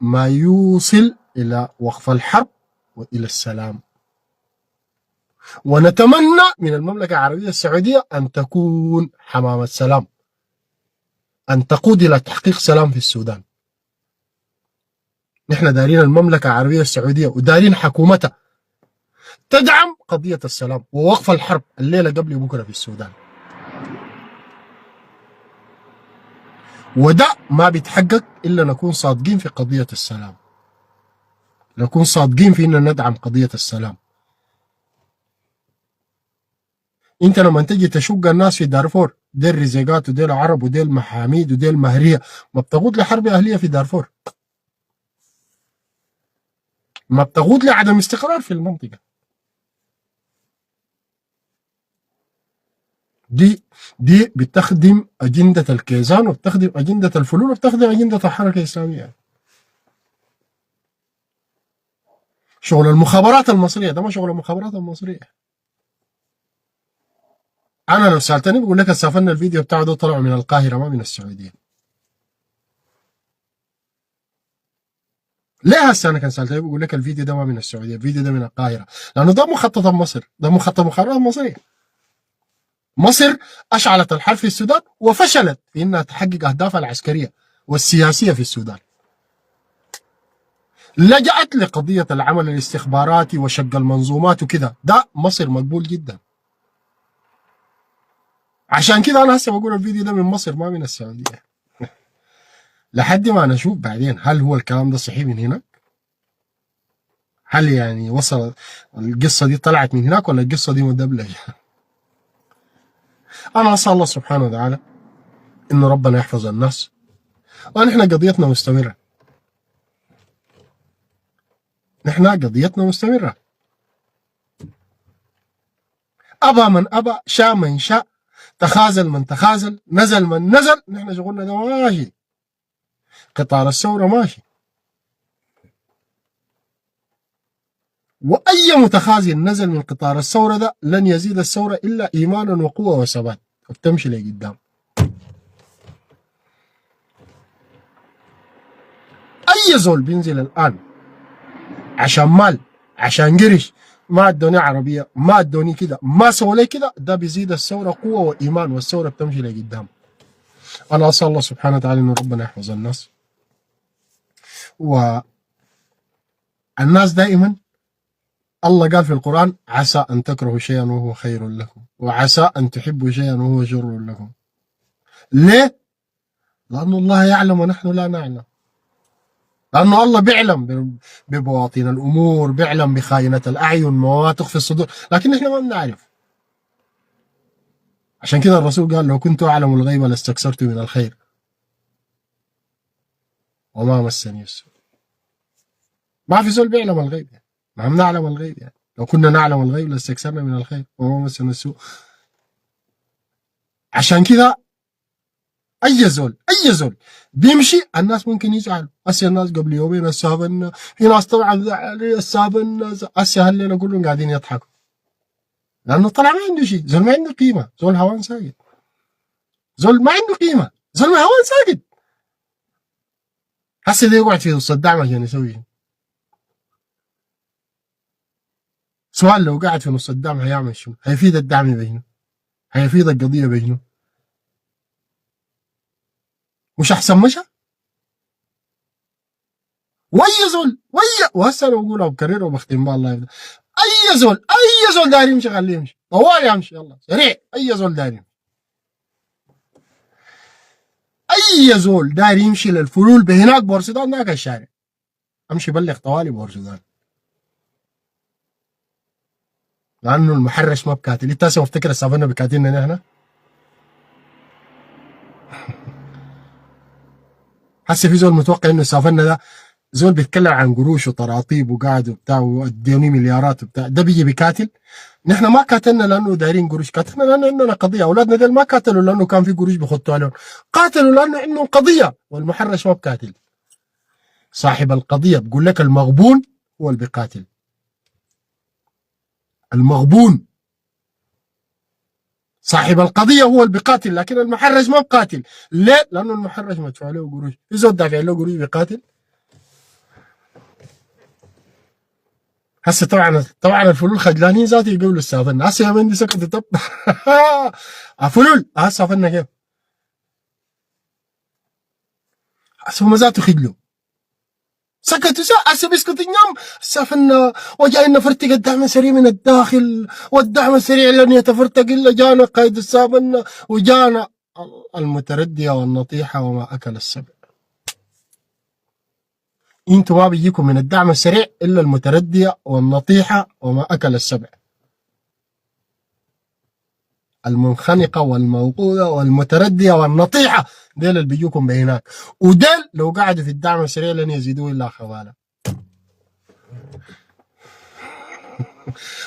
ما يوصل إلى وقف الحرب وإلى السلام. ونتمنى من المملكة العربية السعودية أن تكون حمامة سلام، أن تقود إلى تحقيق سلام في السودان. نحن دارين المملكة العربية السعودية ودارين حكومتها تدعم قضية السلام ووقف الحرب الليلة قبل بكرة في السودان. وده ما بيتحقق إلا نكون صادقين في قضية السلام، نكون صادقين في إننا ندعم قضية السلام. انت لما تجي تشق الناس في دارفور، ديل رزيقات وديل عرب وديل محاميد وديل مهرية، ما بتقود لحرب أهلية في دارفور، ما بتقود لعدم استقرار في المنطقة. دي بتخدم أجندة الكيزان، وبتخدم أجندة الفلول، وبتخدم أجندة الحركة الإسلامية. شغل المخابرات المصريه، ده ما شغل المخابرات المصريه. انا لو سالتني بقول لك سافرنا الفيديو بتاعه ده طلعوا من القاهره ما من السعوديه. ليه هسه انا كان سالتني بقول لك الفيديو ده ما من السعوديه، الفيديو ده من القاهره، لانه ده مخطط مصر، ده مخطط مخابرات مصريه. مصر اشعلت الحرب في السودان وفشلت في انها تحقق اهدافها العسكريه والسياسيه في السودان. لجأت لقضيه العمل الاستخباراتي وشق المنظومات وكده، ده مصر مقبول جدا. عشان كده انا هسه بقول الفيديو ده من مصر ما من السعوديه، لحد ما نشوف بعدين هل هو الكلام ده صحيح من هناك، هل يعني وصل القصه دي طلعت من هناك ولا القصه دي مدبلجه. انا اسال الله سبحانه وتعالى انه ربنا يحفظ الناس، ونحن قضيتنا مستمره، نحن قضيتنا مستمره. ابى من ابى، شاء من شاء، تخاذل من تخاذل، نزل من نزل، نحن شغلنا ده ماشي، قطار الثوره ماشي. واي متخاذل نزل من قطار الثوره ده لن يزيد الثوره الا ايمانا وقوه وثبات، وبتمشي لقدام. اي زول بينزل الان عشان مال، عشان قرش، ما ادوني عربيه، ما ادوني كده، ما سوى لي كده، ده بيزيد الثوره قوه وايمان، والثوره بتمشي لقدام. انا اسال الله سبحانه وتعالى انه ربنا يحفظ الناس. والناس دائما الله قال في القران: عسى ان تكرهوا شيئا وهو خير لكم، وعسى ان تحبوا شيئا وهو شر لكم. ليه؟ لأن الله يعلم ونحن لا نعلم، لأنه الله بيعلم ببواطن الأمور، بيعلم بخائنة الأعين، ما تخفي الصدور، لكن نحن ما بنعرف. عشان كده الرسول قال: لو كنت أعلم الغيب لاستكثرت من الخير وما مسني السوء. ما في زول بيعلم الغيب يعني، ما بنعلم الغيب يعني، لو كنا نعلم الغيب لاستكثرنا من الخير وما مسنا السوء. عشان كده اي زول بيمشي الناس ممكن يزعلوا. هسه الناس قبل يومين السافن، في ناس طبعا السافن هسه هلنا كلهم قاعدين يضحكوا، لانه طلع ما عنده شيء، زول ما عنده قيمه، زول هوان ساكت، زول ما عنده قيمه، زول ما هوان ساكت. هسه ده يقعد في وسط الدعم عشان يسوي شنو؟ سؤال: لو قاعد في نص الدعم هيعمل شنو؟ هيفيد الدعم بينه؟ هيفيد القضيه بينه؟ مش احسن مشى؟ وي زول وهسه انا بقولها وبكررها وبختم بها الله يبدا. اي زول داير يمشي خليه يمشي طوال، يمشي يلا سريع. اي زول داير يمشي، اي زول داير يمشي للفلول بهناك بورسودان، ذاك الشارع امشي بلغ طوالي بورسودان، لانه المحرش ما بكاتل. انت هسه مفتكر السافرنا بكاتلنا نحن؟ هسه في زول متوقع انه سافرنا ده زول بيتكلم عن قروش وطراطيب وقاعد وبتاع وادوني مليارات وبتاع، ده بيجي بيكاتل؟ نحن ما كاتلنا لانه دايرين قروش، كاتلنا لانه عندنا قضيه. اولادنا ديل ما كاتلوا لانه كان في قروش بيخطوا عليهم، قاتلوا لانه عندهم قضيه، والمحرش ما بكاتل. صاحب القضيه بقول لك المغبون هو اللي بيقاتل، المغبون صاحب القضيه هو اللي بيقاتل، لكن المحرش ما بقاتل. ليه؟ لانه المحرش مدفوع له قروش. في زول دافع له قروش بيقاتل؟ هسه طبعا الفلول خجلانين ذاتي يقولوا السافرنا. هسه يا من دي سكتوا طب فلول هسه سافرنا كيف؟ هسه هم ذاته خجلوا سكتوا. هسه بيسكتوا نعم سافرنا وجاينا فرتق الدعم السريع من الداخل، والدعم السريع لن يتفرتق الا جانا قائد السافرنا وجانا المترديه والنطيحه وما اكل السبع. انتوا ما بيجيكم من الدعم السريع الا المترديه والنطيحه وما اكل السبع. المنخنقه والموقوده والمترديه والنطيحه ديل اللي بيجوكم بهناك، وديل لو قعدوا في الدعم السريع لن يزيدوا الا خوالا.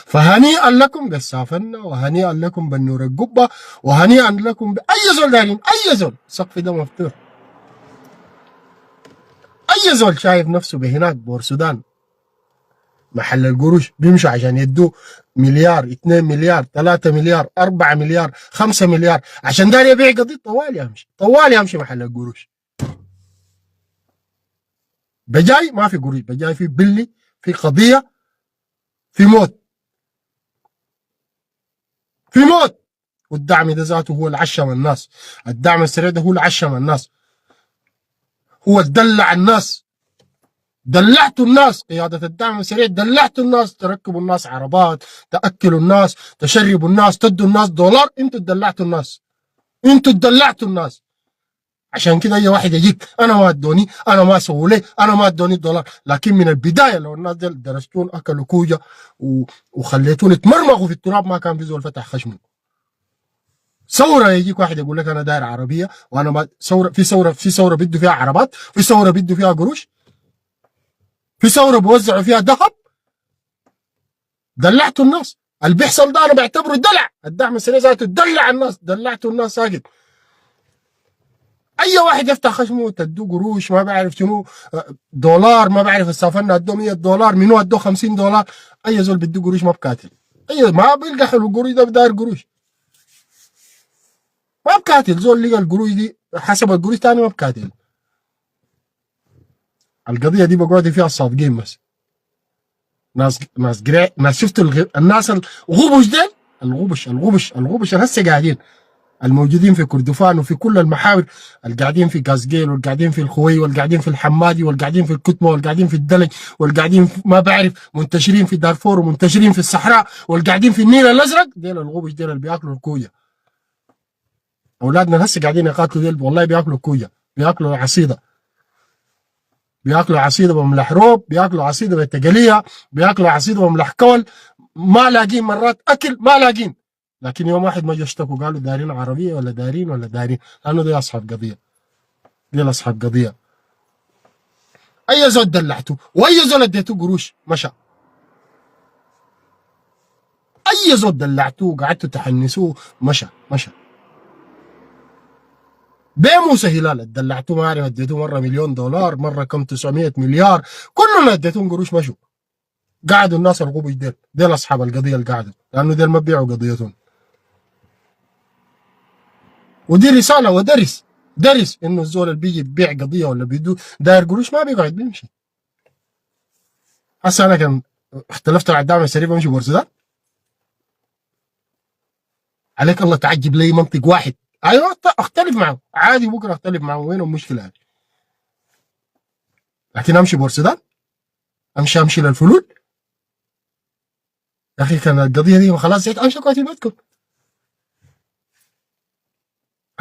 فهنيئا لكم بالسافرنا، وهنيئا لكم بالنور القبه، وهنيئا لكم باي زول دارين، اي زول السقف ده مفتوح. اي زول شايف نفسه بهناك بورسودان محل القروش بيمشوا عشان يدوه مليار 2 مليار 3 مليار 4 مليار 5 مليار عشان داري يبيع قضية طوالي يمشي طوالي يمشي محل القروش. بجاي ما في قروش، بجاي في بلي، في قضية، في موت، في موت. والدعم ده ذاته هو اللي عشم الناس، الدعم السريع ده هو اللي عشم الناس، هو دلع الناس، دلعتوا الناس. قيادة الدعم السريع دلعتوا الناس، تركبوا الناس عربات، تأكلوا الناس، تشربوا الناس، تدوا الناس دولار. انتوا دلعتوا الناس، انتوا دلعتوا الناس. عشان كده اي واحد يجيك انا ما ادوني، انا ما سووا لي، انا ما ادوني الدولار. لكن من البدايه لو الناس دي درستون اكلوا كوجه وخليتون يتمرمغوا في التراب ما كان في زول فتح خشمه. ثوره يجيك واحد يقول لك انا داير عربيه، وانا ما ثوره في ثوره بده فيها عربات، في ثوره بده فيها قروش، في ثوره بوزعوا فيها ذهب. دلعتوا الناس. اللي بيحصل ده انا بعتبره دلع. الدعم السريع ذاته دلع الناس، دلعتوا الناس ساكت. اي واحد يفتح خشمه تدوه قروش ما بعرف شنو، دولار ما بعرف السافرنا ادوه 100 دولار، منو ادوه 50 دولار. اي زول بده قروش ما بكاتل، اي ما بيلقى حلو القروش ده بداير قروش ما بكاتل. زول لقى القروش دي حسب القروش تاني ما بكاتل. القضيه دي بقعد فيها الصادقين بس. ناس شفتوا الناس الغبش ديل، الغبش هسه قاعدين الموجودين في كردفان وفي كل المحاور، القاعدين في قازقيل والقاعدين في الخوي والقاعدين في الحمادي والقاعدين في الكتمه والقاعدين في الدلج والقاعدين ما بعرف منتشرين في دارفور ومنتشرين في الصحراء والقاعدين في النيل الازرق. ديل الغبش ديل اللي بياكلوا الكويه. اولادنا هسه قاعدين يقاتلوا ديل والله بياكلوا كويه، بياكلوا عصيده، بياكلوا عصيده بملح روب، بياكلوا عصيده بالتقليه، بياكلوا عصيده بملح كول. ما لاقين مرات اكل ما لاقين. لكن يوم واحد ما جا اشتكوا قالوا دارين عربيه ولا دارين لانه دي اصحاب قضيه، دي اصحاب قضيه. اي زول دلعته واي زول اديته قروش مشى، اي زول دلعتوه قعدتوا تحنسوه مشى. بموسى هلال دلعتوه ما اعرف اديتوه مره مليون دولار، مره كم 900 مليار، كلنا اديتوهم قروش مشوا. قعدوا الناس الغبش ديل اصحاب القضيه اللي قعدوا، لانه ديل ما بيعوا قضيتهم. ودي رساله درس انه الزول اللي بيجي يبيع قضيه ولا بيدو داير قروش ما بيقعد بيمشي. هسه انا كان اختلفت مع الدعم السريع بمشي بورسودان عليك الله تعجب لي منطق واحد. ايوه اختلف معه عادي، بكره اختلف معه وين المشكله هذه. لكن امشي بورسودان، امشي للفلول يا اخي. كان القضيه دي خلاص زيت امشي اقعد في بيتكم،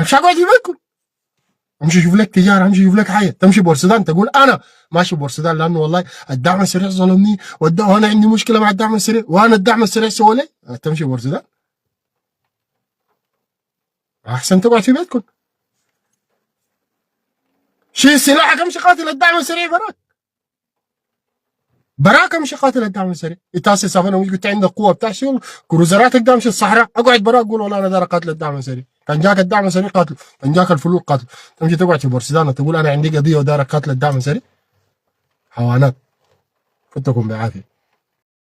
امشي اقعد في بيتكم، امشي شوف لك تجاره، امشي شوف لك حاجه. تمشي بورسودان تقول انا ماشي بورسودان لانه والله الدعم السريع ظلمني وانا عندي مشكله مع الدعم السريع وانا الدعم السريع سوى لي. تمشي بورسودان احسن تقعد في بيتكم. شيل سلاحك امشي قاتل الدعم السريع براك امشي قاتل الدعم السريع. انت هسه سافرنا قلت عندك قوه بتاع شغل كروزراتك ده امشي الصحراء اقعد براك قول والله انا داير اقاتل الدعم السريع. كان جاك الدعم السريع قاتل، كان جاك الفلول قاتل. تمشي تقعد في بورسودان وتقول انا عندي قضيه وداير اقاتل الدعم السريع. حوانات. فتكم بعافيه.